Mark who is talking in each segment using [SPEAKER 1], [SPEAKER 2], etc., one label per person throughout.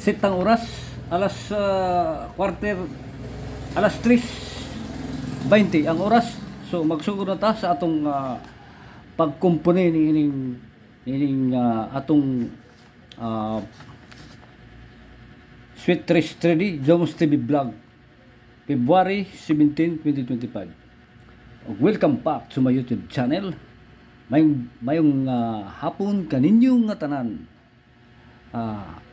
[SPEAKER 1] Sitang oras, alas quarter, alas 3:20 ang oras. So magsugod na ta sa atong pagkumpuni ni ining atong uh, Sweet Trish 3D Jones TV Vlog February 17, 2025. Welcome back to my YouTube channel. Mayong hapon kaninyong nga tanan.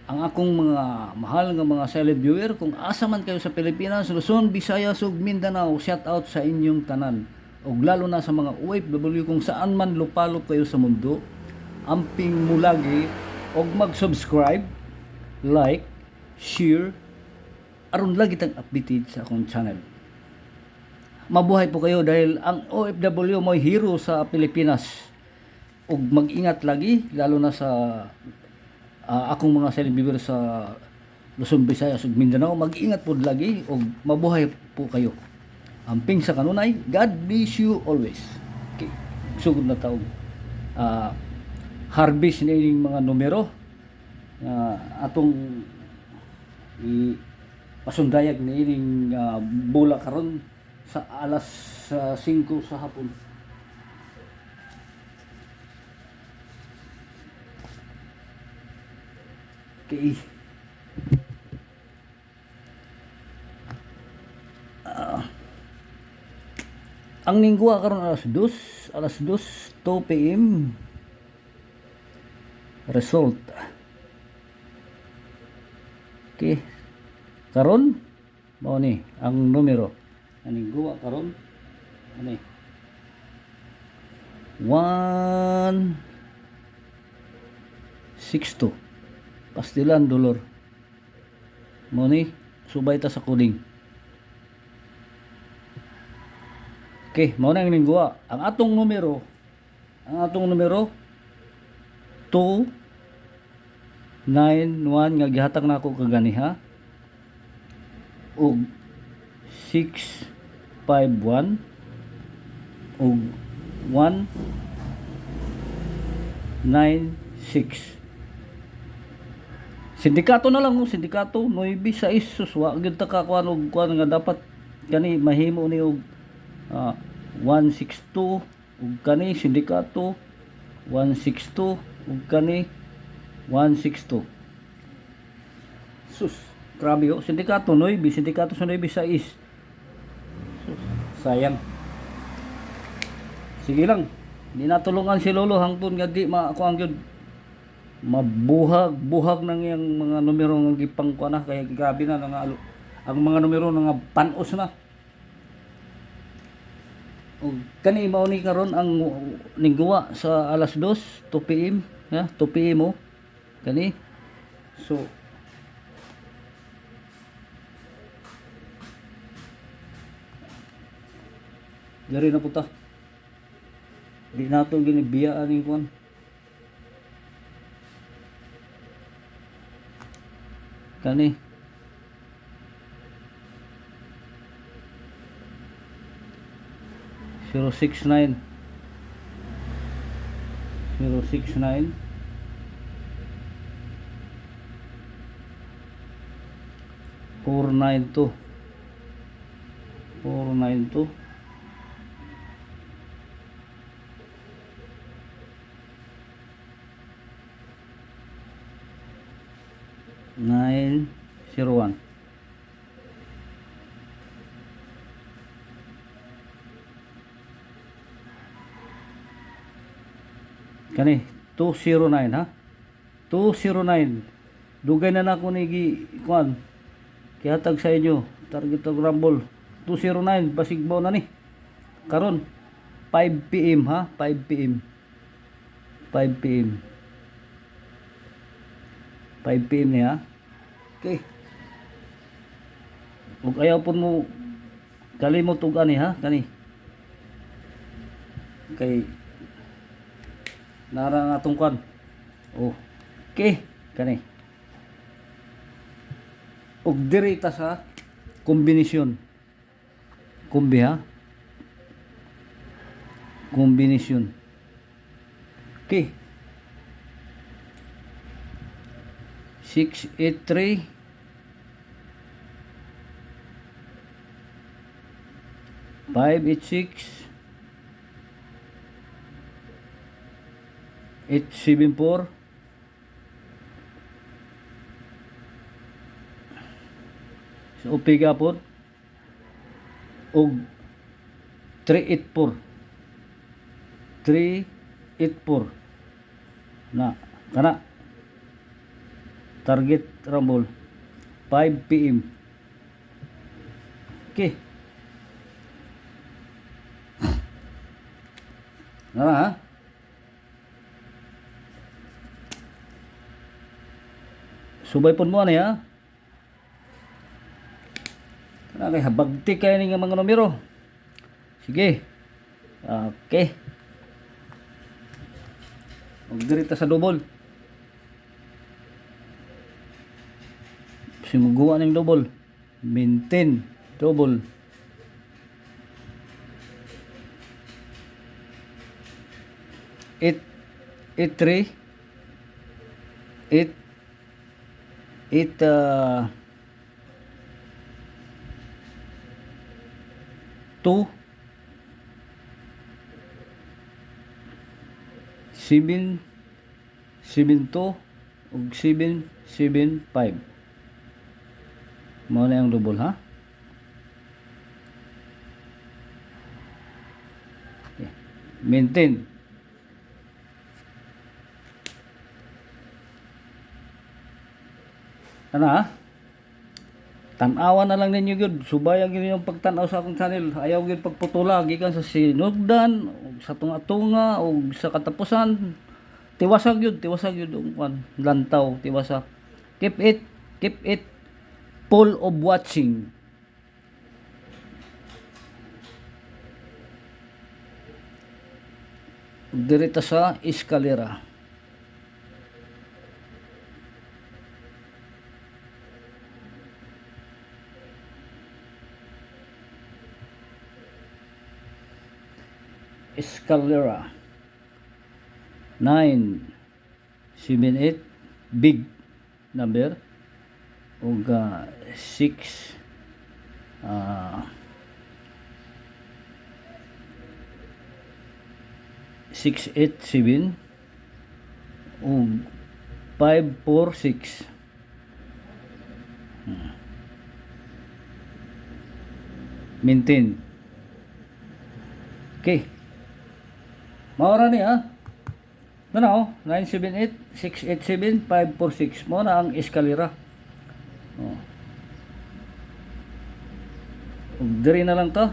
[SPEAKER 1] Ang akong mga mahal nga mga celeb viewer, kung asa man kayo sa Pilipinas, Luzon, Visayas ug Mindanao, shout out sa inyong tanan. Ug lalo na sa mga OFW kung saan man lupalop kayo sa mundo, amping mo lagi og mag-subscribe, like, share aron lagi tang updated sa akong channel. Mabuhay po kayo dahil ang OFW mo'y hero sa Pilipinas. Ug mag-ingat lagi lalo na sa akong mga celebrity sa Luzon, Visayas ug Mindanao. Mag-ingat po lagi ug mabuhay po kayo. Amping sa kanunay, God bless you always. Okay. Sugod na taog harvest na ining mga numero atong pasundayag na ining bola karon sa alas 5 sa hapon. Okay. Ang linggo karon alas 2 p.m. result. Okay. Karon mao ni ang numero. Ang linggo karon ani 162 pastilan dolor. Mao ni subay ta sa coding. Okay, mao na ang linggo. Ang atong numero 291 nga gihatag nako kagani ha. Og 651 og 196. Sindikato na lang, sindikato 9 sa isus wa gyud ta ka kuan og kuan nga dapat kani mahimo ni og 162 ug kani sindikato 162 ug kani 162. Sus, grabe ho. Sindikato 9, sindikato sa 9 sa is. Sus, sayang. Sige lang. Di natulungan si Lolo hangtod nga di makuan gyud mabuhag nang yang mga numero nga gipangkuan na kay grabe na nga ang mga numero nga panos na. Og kani mao ni karon ang lingguwa sa alas 2 p.m. ya 2 p.m. Kani so dari na puta di nato ginibiyaan ning kuan. Kani 069 492 901. Kani 209 ha. 209. Dugay na nako ni kuan. Kihatag sa inyo target og rumble 209 basigbaw na ni. Karon 5 PM ha, 5 PM. 5 PM. 5 PM niya. Okay. Ug ayaw pud mo kalimot og ani ha, kani. Kay nara nga atong kwan. Oh. Okay, kani. Ug diri ta sa kombinasyon. Kombi ha. Kombinasyon. Okay. 683 586 874 sa upiga po og 384 na kana target rumble 5 PM. Okay. Nara ha? Subay pun mo ani ha. Kana kay habagti kay ni nga mga numero. Sige. Okay. Og dirita sa double. Simuguan ng double. Maintain double. Eight 3 8 2 7 7 2 ug 7 7 5. Mao na yung double ha. Okay. Maintain. Ano ha? Tanawan na lang ninyo gyud. Subayan gyud yung pagtanaw sa akong channel. Ayaw gyud pagputula gikan sa sinugdan ug sa tunga-tunga ug sa katapusan. Tiwasag gyud ang lantaw, tiwasa. Keep it full of watching. Direta sa eskalera. Escalera 9 7 8 big number ug 6 6 8 7 ug 5 4 6 maintain. Okay. Maura ni ha. Ano 978 687 546 mo na ang eskalera. Oh. Diri na lang to.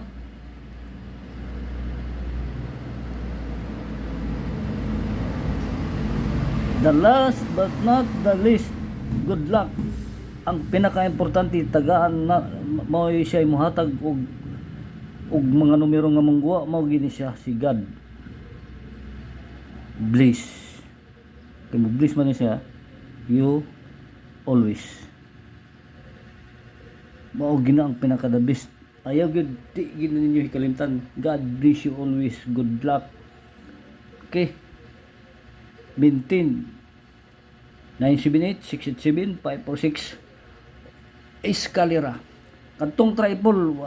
[SPEAKER 1] The last but not the least, good luck. Ang pinaka-importante tagaan na mao siya mohatag og mga numero nga mangguwa mao gini siya si God. Bliss. Kaya bliss man siya, you always. Mao gina ang pinaka-the best. Ayaw gyud di gina ninyo hikalimtan. God bless you always. Good luck. Okay. Maintain 978 687 546 eskalera. Kadtong triple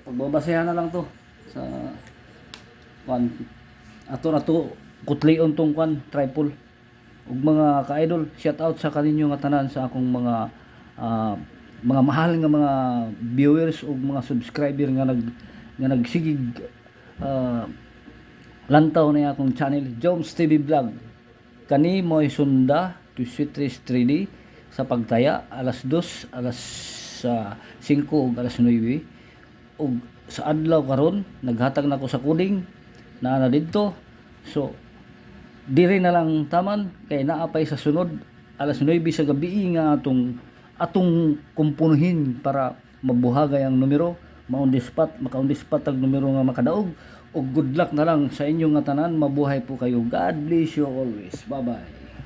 [SPEAKER 1] pagbabasehan na lang to sa ato kutlion tong triple. Ug mga ka-idol, shout out sa kaninyo nga tanan sa akong mga mahal nga mga viewers ug mga subscriber nga nagsigig lantaw na akong channel Joms TV Vlog. Kani mo'y sunda to Sweet 3D sa pagtaya alas 2, alas 5 ug alas 9 ug sa adlaw karon naghatag na ko sa coding na didto. So diri na lang taman kay naapay sa sunod alas 9 sa gabi nga atong kumpunuhin para mabuhagay ang numero, maka-on the spot ang numero nga makadaog. O good luck na lang sa inyong nga tanan, mabuhay po kayo. God bless you always. Bye bye.